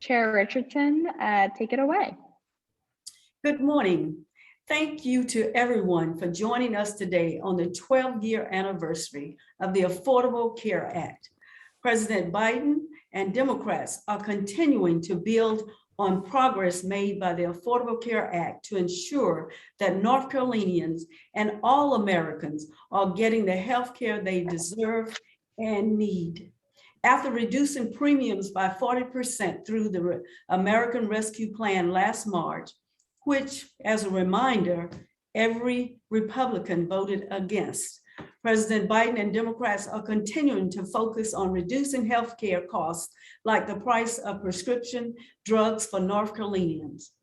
Chair Richardson, take it away. Good morning. Thank you to everyone for joining us today on the 12-year anniversary of the Affordable Care Act. President Biden and Democrats are continuing to build on progress made by the Affordable Care Act to ensure that North Carolinians and all Americans are getting the health care they deserve and need. After reducing premiums by 40% through the American Rescue Plan last March, which, as a reminder, every Republican voted against, President Biden and Democrats are continuing to focus on reducing healthcare costs like the price of prescription drugs for North Carolinians.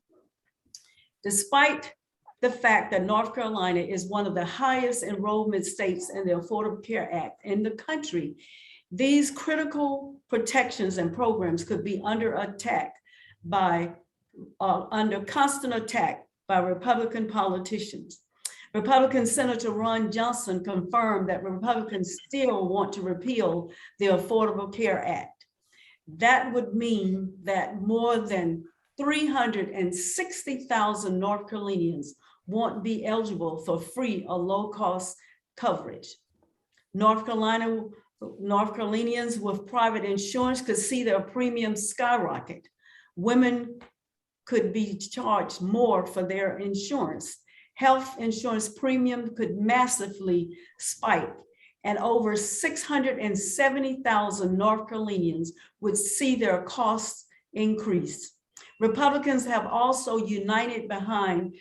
Despite the fact that North Carolina is one of the highest enrollment states in the Affordable Care Act in the country, these critical protections and programs could be under constant attack by Republican politicians. Republican Senator Ron Johnson confirmed that Republicans still want to repeal the Affordable Care Act. That would mean that more than 360,000 North Carolinians won't be eligible for free or low-cost coverage. North Carolinians with private insurance could see their premiums skyrocket. Women could be charged more for their insurance. Health insurance premium could massively spike, and over 670,000 North Carolinians would see their costs increase. Republicans have also united behind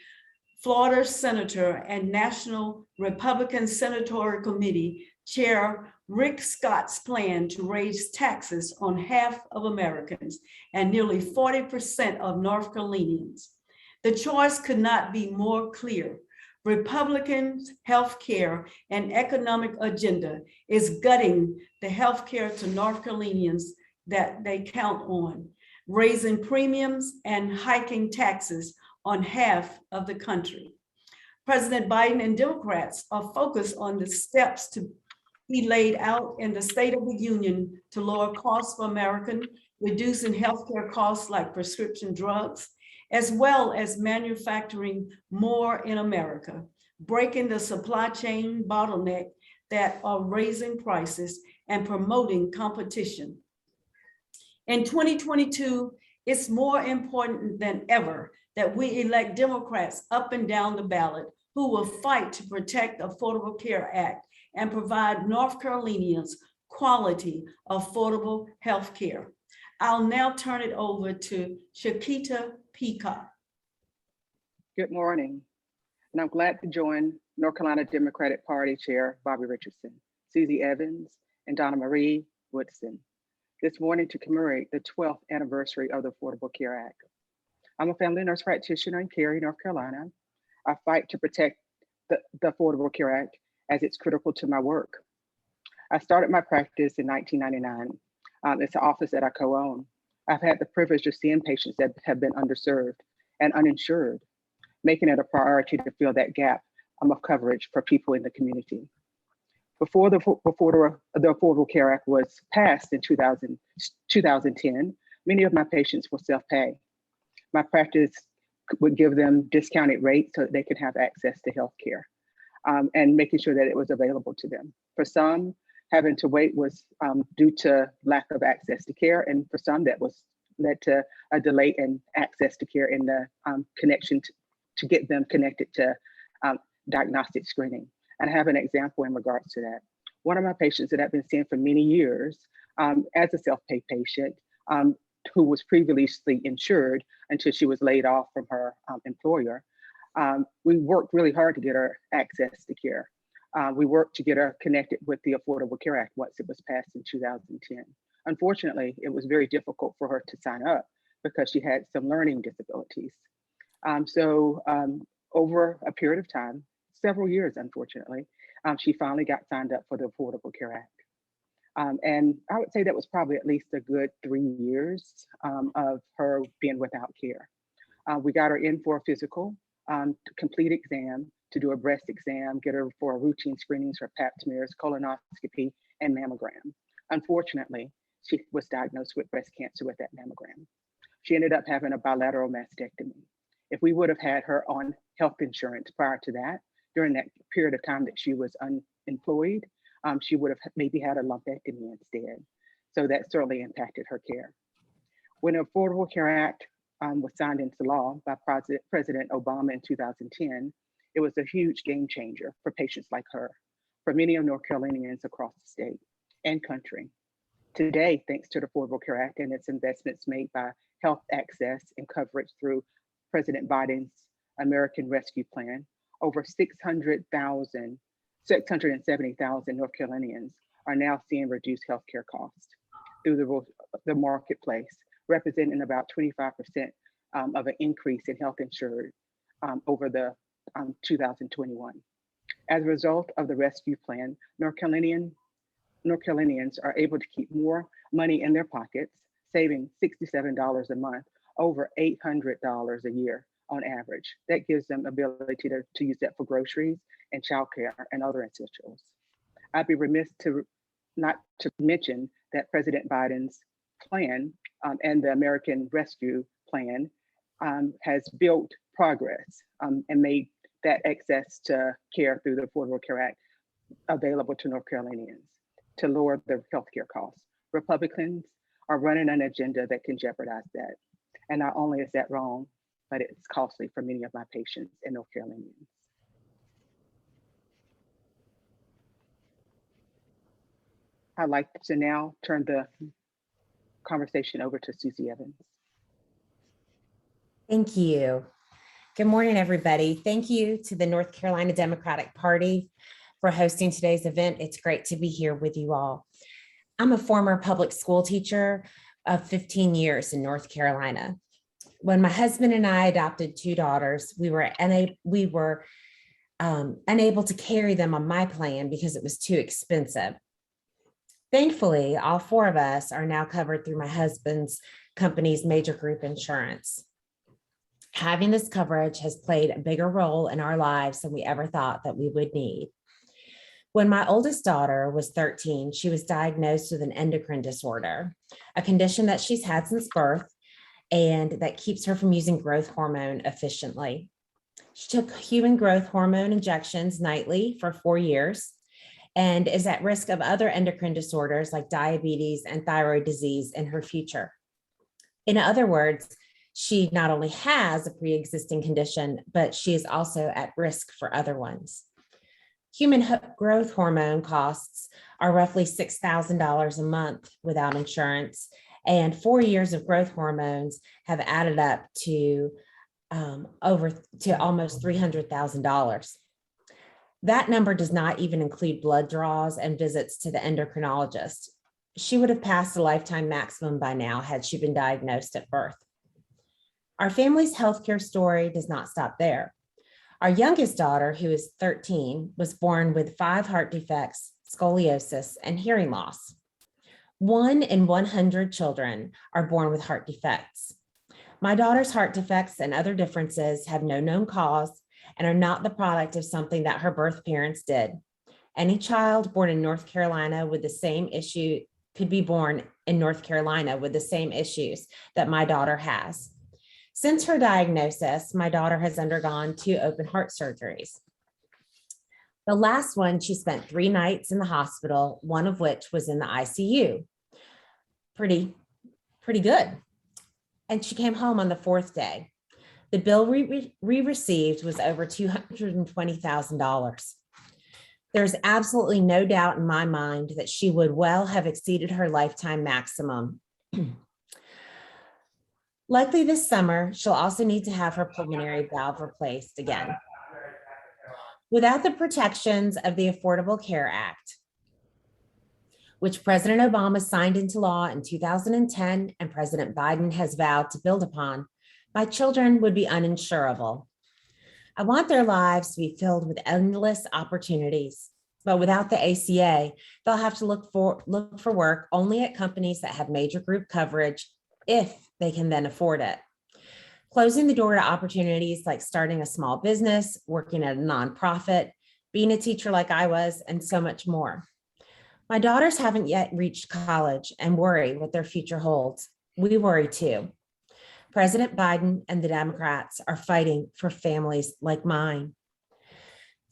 Florida Senator and National Republican Senatorial Committee Chair Rick Scott's plan to raise taxes on half of Americans and nearly 40% of North Carolinians. The choice could not be more clear. Republicans' health care and economic agenda is gutting the health care to North Carolinians that they count on, raising premiums and hiking taxes on half of the country. President Biden and Democrats are focused on the steps to be laid out in the State of the Union to lower costs for Americans, reducing healthcare costs like prescription drugs, as well as manufacturing more in America, breaking the supply chain bottleneck that are raising prices and promoting competition. In 2022, it's more important than ever that we elect Democrats up and down the ballot who will fight to protect the Affordable Care Act and provide North Carolinians quality, affordable health care. I'll now turn it over to Shakita Peacock. Good morning, and I'm glad to join North Carolina Democratic Party Chair Bobby Richardson, Susie Evans, and Donna Marie Woodson this morning to commemorate the 12th anniversary of the Affordable Care Act. I'm a family nurse practitioner in Cary, North Carolina. I fight to protect the Affordable Care Act as it's critical to my work. I started my practice in 1999. It's an office that I co-own. I've had the privilege of seeing patients that have been underserved and uninsured, making it a priority to fill that gap of coverage for people in the community. Before the Affordable Care Act was passed in 2010, many of my patients were self-pay. My practice would give them discounted rates so that they could have access to healthcare. And making sure that it was available to them. For some, having to wait was due to lack of access to care, and for some that was led to a delay in access to care in the connection to get them connected to diagnostic screening. And I have an example in regards to that. One of my patients that I've been seeing for many years as a self-pay patient who was previously insured until she was laid off from her employer, we worked really hard to get her access to care. We worked to get her connected with the Affordable Care Act once it was passed in 2010. Unfortunately, it was very difficult for her to sign up because she had some learning disabilities. Over a period of time, several years, unfortunately, she finally got signed up for the Affordable Care Act. And I would say that was probably at least a good 3 years of her being without care. We got her in for a physical, complete exam, to do a breast exam, get her for routine screenings for pap smears, colonoscopy, and mammogram. Unfortunately, she was diagnosed with breast cancer with that mammogram. She ended up having a bilateral mastectomy. If we would have had her on health insurance prior to that, during that period of time that she was unemployed, she would have maybe had a lumpectomy instead. So that certainly impacted her care. When the Affordable Care Act was signed into law by President Obama in 2010, it was a huge game changer for patients like her, for many of North Carolinians across the state and country. Today, thanks to the Affordable Care Act and its investments made by health access and coverage through President Biden's American Rescue Plan, over 670,000 North Carolinians are now seeing reduced healthcare costs through the marketplace, representing about 25% of an increase in health insured over the 2021. As a result of the rescue plan, North Carolinians are able to keep more money in their pockets, saving $67 a month, over $800 a year on average. That gives them ability to use that for groceries and childcare and other essentials. I'd be remiss not to mention that President Biden's plan and the American Rescue Plan has built progress and made that access to care through the Affordable Care Act available to North Carolinians to lower their healthcare costs. Republicans are running an agenda that can jeopardize that. And not only is that wrong, but it's costly for many of my patients and North Carolinians. I'd like to now turn the conversation over to Susie Evans. Thank you. Good morning, everybody. Thank you to the North Carolina Democratic Party for hosting today's event. It's great to be here with you all. I'm a former public school teacher of 15 years in North Carolina. When my husband and I adopted two daughters, we were unable to carry them on my plan because it was too expensive. Thankfully, all four of us are now covered through my husband's company's major group insurance. Having this coverage has played a bigger role in our lives than we ever thought that we would need. When my oldest daughter was 13, she was diagnosed with an endocrine disorder, a condition that she's had since birth and that keeps her from using growth hormone efficiently. She took human growth hormone injections nightly for 4 years and is at risk of other endocrine disorders like diabetes and thyroid disease in her future. In other words, she not only has a pre-existing condition, but she is also at risk for other ones. Human growth hormone costs are roughly $6,000 a month without insurance, and 4 years of growth hormones have added up to almost $300,000. That number does not even include blood draws and visits to the endocrinologist. She would have passed a lifetime maximum by now had she been diagnosed at birth. Our family's healthcare story does not stop there. Our youngest daughter, who is 13, was born with 5 heart defects, scoliosis, and hearing loss. 1 in 100 children are born with heart defects. My daughter's heart defects and other differences have no known cause and are not the product of something that her birth parents did. Any child born in North Carolina with the same issue could be born in North Carolina with the same issues that my daughter has. Since her diagnosis, my daughter has undergone 2 open heart surgeries. The last one, she spent 3 nights in the hospital, one of which was in the ICU. Pretty good. And she came home on the 4th day. The bill we received was over $220,000. There's absolutely no doubt in my mind that she would well have exceeded her lifetime maximum. Likely this summer, she'll also need to have her pulmonary valve replaced again. Without the protections of the Affordable Care Act, which President Obama signed into law in 2010 and President Biden has vowed to build upon, my children would be uninsurable. I want their lives to be filled with endless opportunities, but without the ACA, they'll have to look for work only at companies that have major group coverage if they can then afford it. Closing the door to opportunities like starting a small business, working at a nonprofit, being a teacher like I was, and so much more. My daughters haven't yet reached college and worry what their future holds. We worry too. President Biden and the Democrats are fighting for families like mine.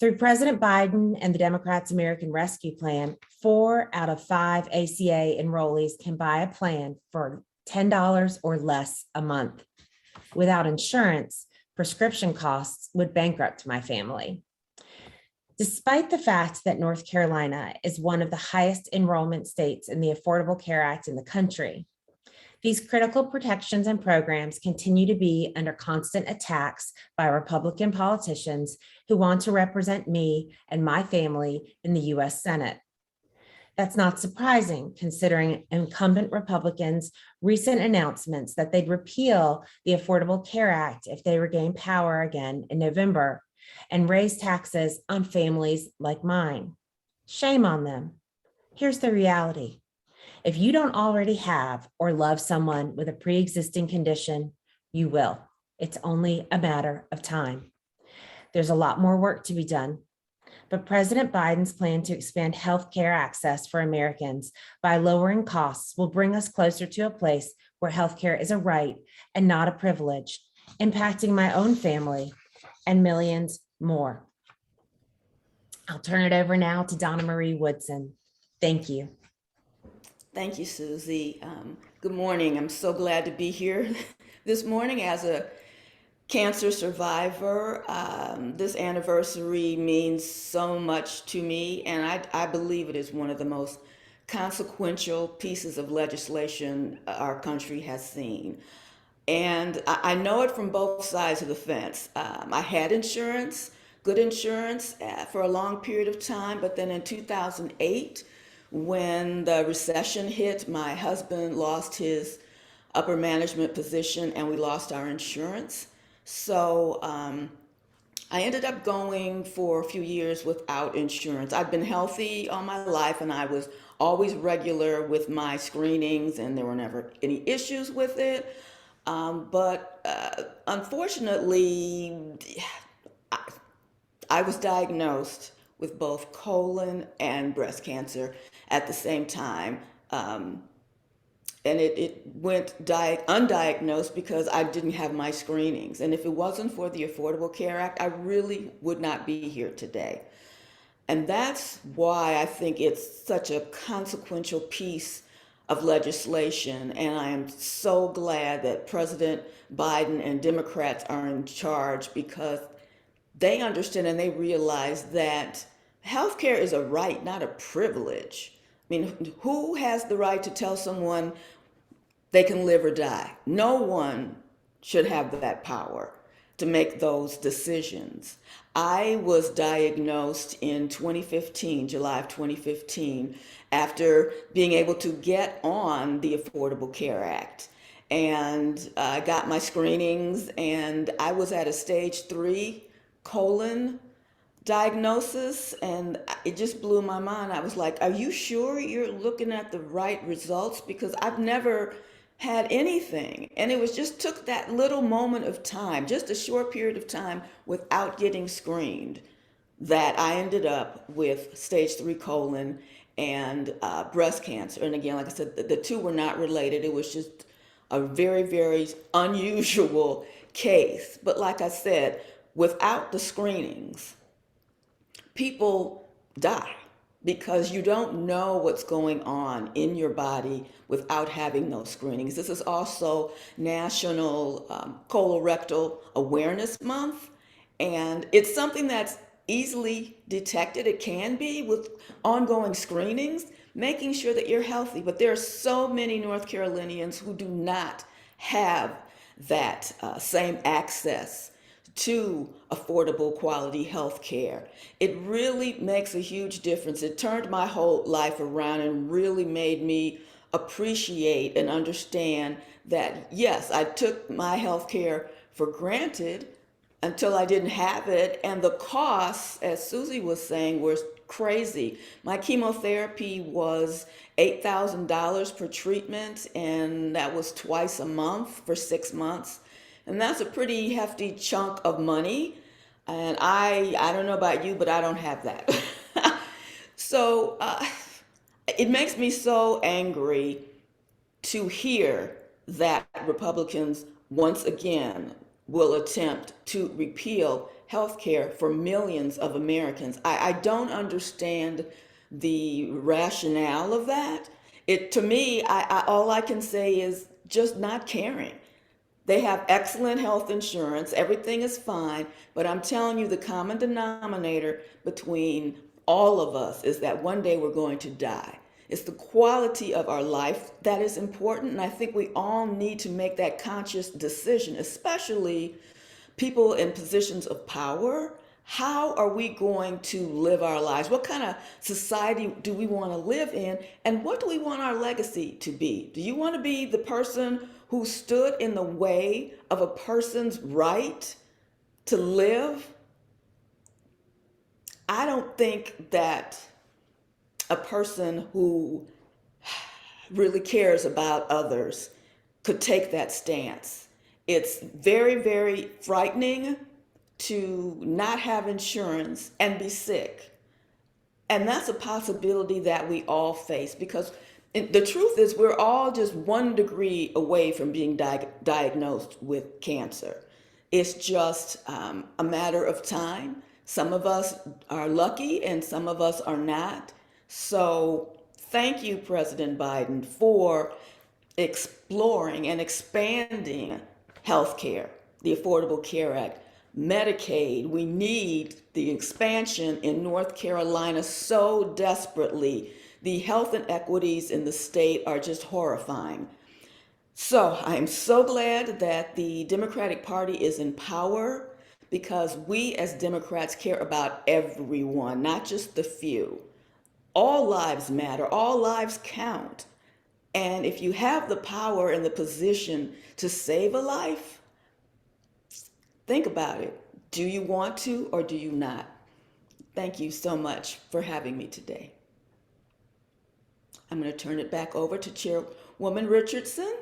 Through President Biden and the Democrats' American Rescue Plan, 4 out of 5 ACA enrollees can buy a plan for $10 or less a month. Without insurance, prescription costs would bankrupt my family. Despite the fact that North Carolina is one of the highest enrollment states in the Affordable Care Act in the country, these critical protections and programs continue to be under constant attacks by Republican politicians who want to represent me and my family in the US Senate. That's not surprising, considering incumbent Republicans' recent announcements that they'd repeal the Affordable Care Act if they regain power again in November and raise taxes on families like mine. Shame on them. Here's the reality. If you don't already have or love someone with a pre-existing condition, you will. It's only a matter of time. There's a lot more work to be done, but President Biden's plan to expand healthcare access for Americans by lowering costs will bring us closer to a place where healthcare is a right and not a privilege, impacting my own family and millions more. I'll turn it over now to Donna Marie Woodson. Thank you. Thank you, Susie. Good morning. I'm so glad to be here this morning as a cancer survivor. This anniversary means so much to me, and I believe it is one of the most consequential pieces of legislation our country has seen. And I know it from both sides of the fence. I had insurance, good insurance, for a long period of time, but then in 2008, when the recession hit, my husband lost his upper management position and we lost our insurance. So I ended up going for a few years without insurance. I've been healthy all my life and I was always regular with my screenings and there were never any issues with it. But unfortunately, I was diagnosed with both colon and breast cancer at the same time. And it went undiagnosed because I didn't have my screenings. And if it wasn't for the Affordable Care Act, I really would not be here today. And that's why I think it's such a consequential piece of legislation. And I am so glad that President Biden and Democrats are in charge because they understand and they realize that healthcare is a right, not a privilege. I mean, who has the right to tell someone they can live or die? No one should have that power to make those decisions. I was diagnosed in 2015, July of 2015, after being able to get on the Affordable Care Act. And I got my screenings and I was at a stage 3 colon diagnosis and it just blew my mind. I was like, are you sure you're looking at the right results? Because I've never had anything. And it was just took that little moment of time, just a short period of time without getting screened, that I ended up with stage 3 colon and breast cancer. And again, like I said, the two were not related. It was just a very, very unusual case. But like I said, without the screenings, people die because you don't know what's going on in your body without having those screenings. This is also National Colorectal Awareness Month, and it's something that's easily detected. It can be with ongoing screenings, making sure that you're healthy. But there are so many North Carolinians who do not have that same access to affordable quality health care. It really makes a huge difference. It turned my whole life around and really made me appreciate and understand that, yes, I took my health care for granted until I didn't have it. And the costs, as Susie was saying, were crazy. My chemotherapy was $8,000 per treatment, and that was twice a month for 6 months. And that's a pretty hefty chunk of money. And I don't know about you, but I don't have that. So it makes me so angry to hear that Republicans once again will attempt to repeal health care for millions of Americans. I don't understand the rationale of that. To me, all I can say is just not caring. They have excellent health insurance, everything is fine, but I'm telling you, the common denominator between all of us is that one day we're going to die. It's the quality of our life that is important, and I think we all need to make that conscious decision, especially people in positions of power. How are we going to live our lives? What kind of society do we want to live in? And what do we want our legacy to be? Do you want to be the person who stood in the way of a person's right to live? I don't think that a person who really cares about others could take that stance. It's very, very frightening to not have insurance and be sick. And that's a possibility that we all face, because the truth is we're all just 1 degree away from being diagnosed with cancer. It's just a matter of time. Some of us are lucky and some of us are not. So thank you, President Biden, for exploring and expanding healthcare, the Affordable Care Act, Medicaid. We need the expansion in North Carolina so desperately. The health inequities in the state are just horrifying. So I am so glad that the Democratic Party is in power, because we as Democrats care about everyone, not just the few. All lives matter, all lives count. And if you have the power and the position to save a life, think about it. Do you want to or do you not? Thank you so much for having me today. I'm going to turn it back over to Chairwoman Richardson.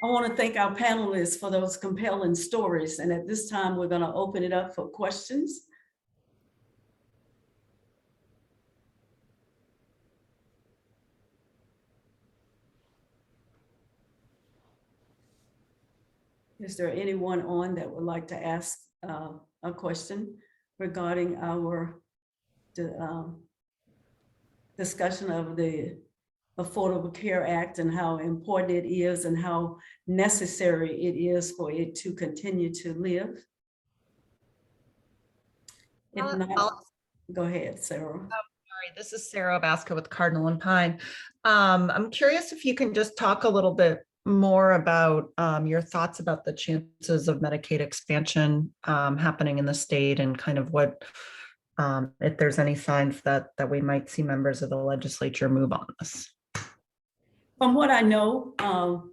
I want to thank our panelists for those compelling stories. And at this time, we're going to open it up for questions. Is there anyone on that would like to ask a question regarding our discussion of the Affordable Care Act and how important it is and how necessary it is for it to continue to live? If not, go ahead, Sarah. Sorry, this is Sarah Basco with Cardinal and Pine. I'm curious if you can just talk a little bit more about your thoughts about the chances of Medicaid expansion happening in the state, and kind of what, if there's any signs that we might see members of the legislature move on this. From what I know,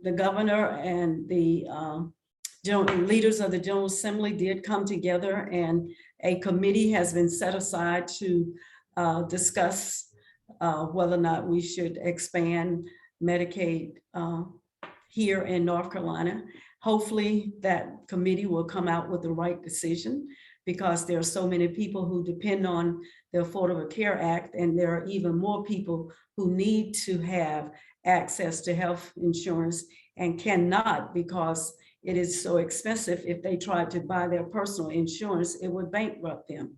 the governor and the leaders of the General Assembly did come together, and a committee has been set aside to discuss whether or not we should expand Medicaid here in North Carolina. Hopefully that committee will come out with the right decision, because there are so many people who depend on the Affordable Care Act, and there are even more people who need to have access to health insurance and cannot, because it is so expensive. If they tried to buy their personal insurance, it would bankrupt them.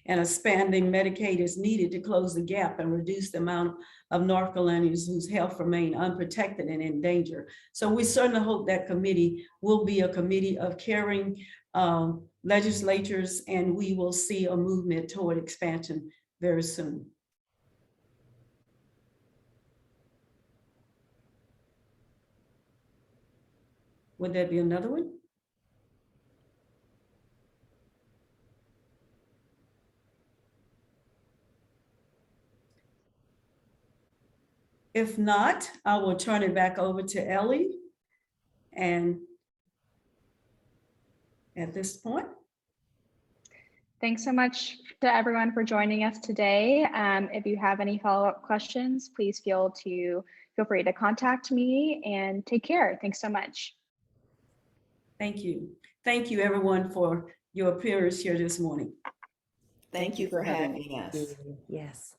And expanding Medicaid is needed to close the gap and reduce the amount of North Carolinians whose health remain unprotected and in danger. So we certainly hope that committee will be a committee of caring legislatures, and we will see a movement toward expansion very soon. Would there be another one? If not, I will turn it back over to Ellie. And at this point, Thanks so much to everyone for joining us today. If you have any follow-up questions, please feel free to contact me, and take care. Thanks so much. thank you. Thank you, everyone, for your appearance here this morning. Thank you for having us. Yes.